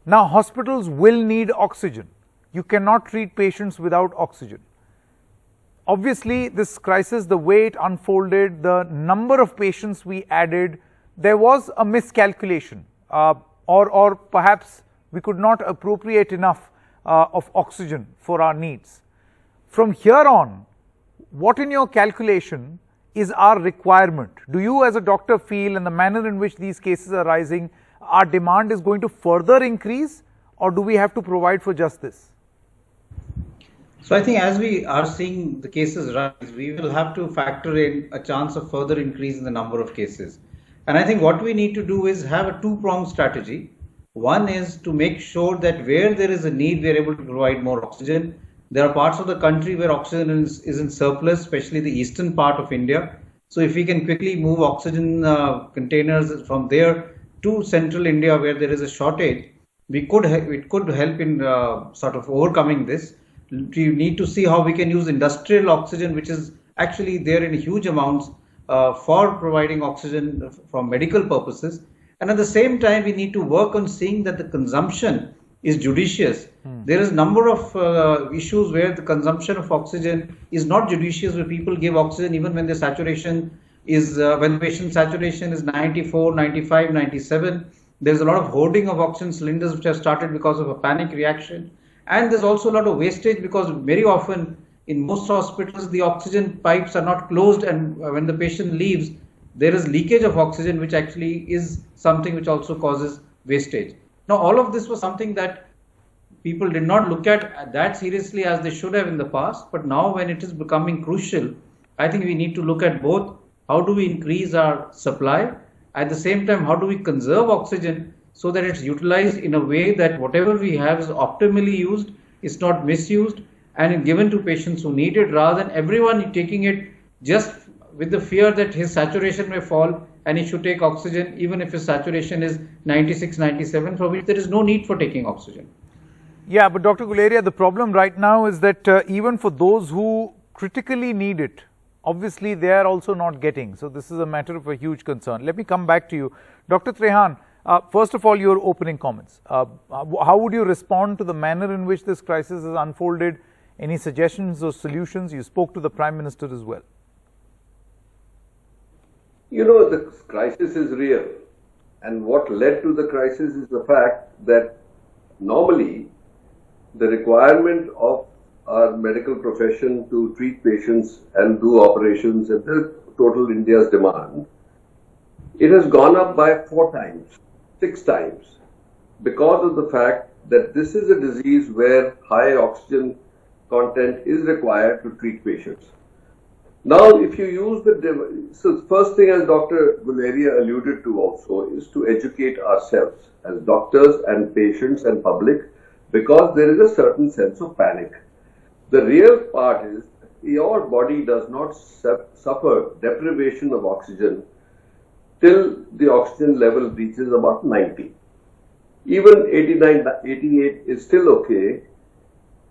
Now, hospitals will need oxygen. You cannot treat patients without oxygen. Obviously, this crisis, the way it unfolded, the number of patients we added, there was a miscalculation, or perhaps we could not appropriate enough of oxygen for our needs. From here on, what in your calculation is our requirement? Do you as a doctor feel, in the manner in which these cases are rising, our demand is going to further increase, or do we have to provide for just this? So I think as we are seeing the cases rise, we will have to factor in a chance of further increase in the number of cases. And I think what we need to do is have a two-pronged strategy. One is to make sure that where there is a need, we are able to provide more oxygen. There are parts of the country where oxygen is in surplus, especially the eastern part of India. So if we can quickly move oxygen containers from there to central India where there is a shortage, it could help in sort of overcoming this. We need to see how we can use industrial oxygen, which is actually there in huge amounts for providing oxygen from medical purposes. And at the same time, we need to work on seeing that the consumption is judicious. There is a number of issues where the consumption of oxygen is not judicious, where people give oxygen even when the saturation is, when the patient saturation is 94, 95, 97. There's a lot of hoarding of oxygen cylinders which have started because of a panic reaction. And there's also a lot of wastage because very often in most hospitals, the oxygen pipes are not closed, and when the patient leaves, there is leakage of oxygen, which actually is something which also causes wastage. Now, all of this was something that people did not look at that seriously as they should have in the past. But now when it is becoming crucial, I think we need to look at both how do we increase our supply, at the same time, how do we conserve oxygen so that it's utilized in a way that whatever we have is optimally used, it's not misused, and given to patients who need it, rather than everyone taking it just with the fear that his saturation may fall and he should take oxygen even if his saturation is 96, 97, for which there is no need for taking oxygen. Yeah, but Dr. Guleria, the problem right now is that even for those who critically need it, obviously they are also not getting. So this is a matter of a huge concern. Let me come back to you. Dr. Trehan, first of all, your opening comments. How would you respond to the manner in which this crisis has unfolded? Any suggestions or solutions? You spoke to the Prime Minister as well. You know, the crisis is real. And what led to the crisis is the fact that normally the requirement of our medical profession to treat patients and do operations and the total India's demand, it has gone up by 4 times, 6 times, because of the fact that this is a disease where high oxygen content is required to treat patients. Now, if you use so first thing, as Dr. Guleria alluded to also, is to educate ourselves as doctors and patients and public, because there is a certain sense of panic. The real part is your body does not suffer deprivation of oxygen till the oxygen level reaches about 90. Even 89, 88 is still okay,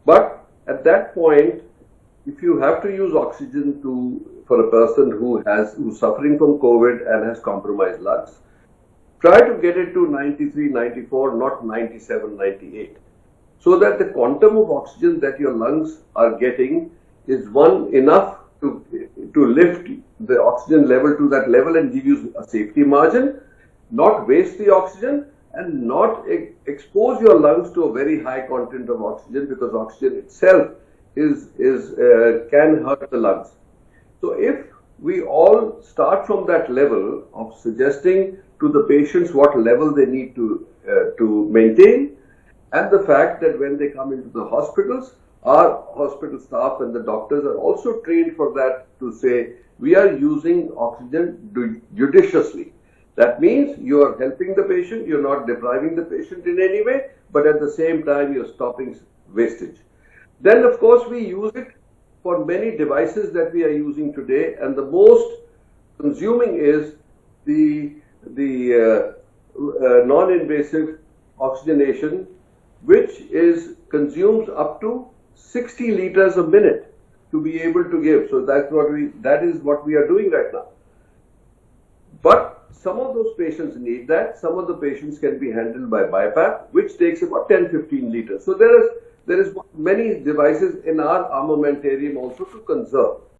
but at that point, if you have to use oxygen for a person who's suffering from COVID and has compromised lungs, try to get it to 93, 94, not 97, 98. So that the quantum of oxygen that your lungs are getting is enough to lift the oxygen level to that level and give you a safety margin, not waste the oxygen and not expose your lungs to a very high content of oxygen, because oxygen itself can hurt the lungs. So if we all start from that level of suggesting to the patients what level they need to maintain, and the fact that when they come into the hospitals, our hospital staff and the doctors are also trained for that, to say we are using oxygen judiciously. That means you are helping the patient, you're not depriving the patient in any way, but at the same time you're stopping wastage. Then of course we use it for many devices that we are using today, and the most consuming is the non-invasive oxygenation, which consumes up to 60 liters a minute to be able to give. So that is what we are doing right now. But some of those patients need that. Some of the patients can be handled by BiPAP, which takes about 10-15 liters. So there is many devices in our armamentarium also to conserve.